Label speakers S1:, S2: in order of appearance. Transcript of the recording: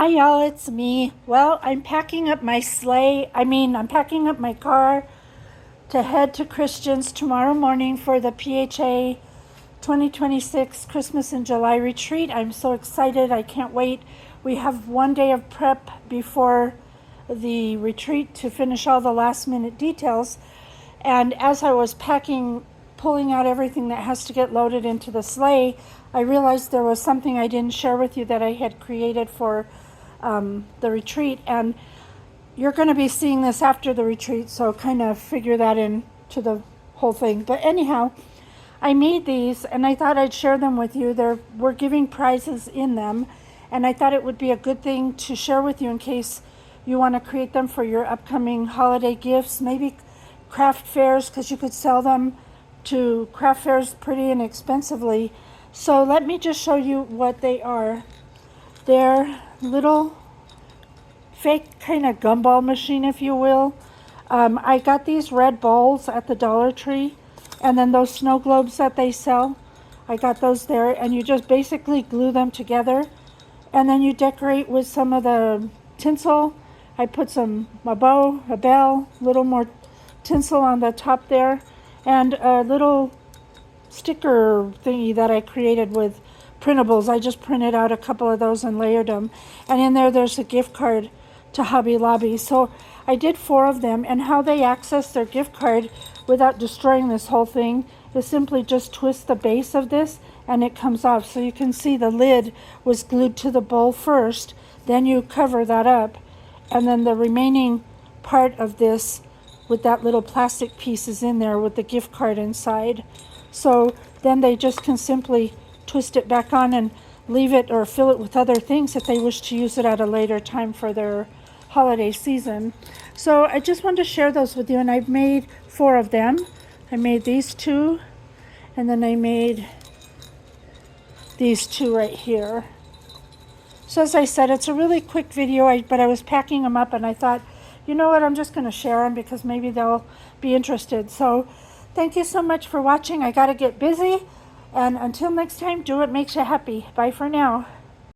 S1: Hi y'all, it's me. Well, I'm packing up my I'm packing up my car to head to Christians tomorrow morning for the PHA 2026 Christmas in July retreat. I'm so excited. I can't wait. We have one day of prep before the retreat to finish all the last minute details. And as I was packing, pulling out everything that has to get loaded into the sleigh, I realized there was something I didn't share with you that I had created for the retreat. And you're going to be seeing this after the retreat, so kind of figure that into the whole thing. But anyhow, I made these and I thought I'd share them with you. We're giving prizes in them, and I thought it would be a good thing to share with you in case you want to create them for your upcoming holiday gifts, maybe craft fairs, because you could sell them to craft fairs pretty inexpensively. So let me just show you what they are. They're little fake kind of gumball machine, if you will. I got these red balls at the Dollar Tree, and then those snow globes that they sell, I got those there, and you just basically glue them together, and then you decorate with some of the tinsel. I put a bow, a bell, a little more tinsel on the top there, and a little sticker thingy that I created with printables. I just printed out a couple of those and layered them, and in there's a gift card to Hobby Lobby. So I did 4 of them, and how they access their gift card without destroying this whole thing is simply just twist the base of this and it comes off. So you can see the lid was glued to the bowl first, then you cover that up, and then the remaining part of this with that little plastic piece is in there with the gift card inside. So then they just can simply twist it back on and leave it or fill it with other things if they wish to use it at a later time for their holiday season. So I just wanted to share those with you, and I've made 4 of them. I made these 2, and then I made these 2 right here. So as I said, it's a really quick video, but I was packing them up and I thought, you know what, I'm just going to share them because maybe they'll be interested. So thank you so much for watching. I got to get busy, and until next time, do what makes you happy. Bye for now.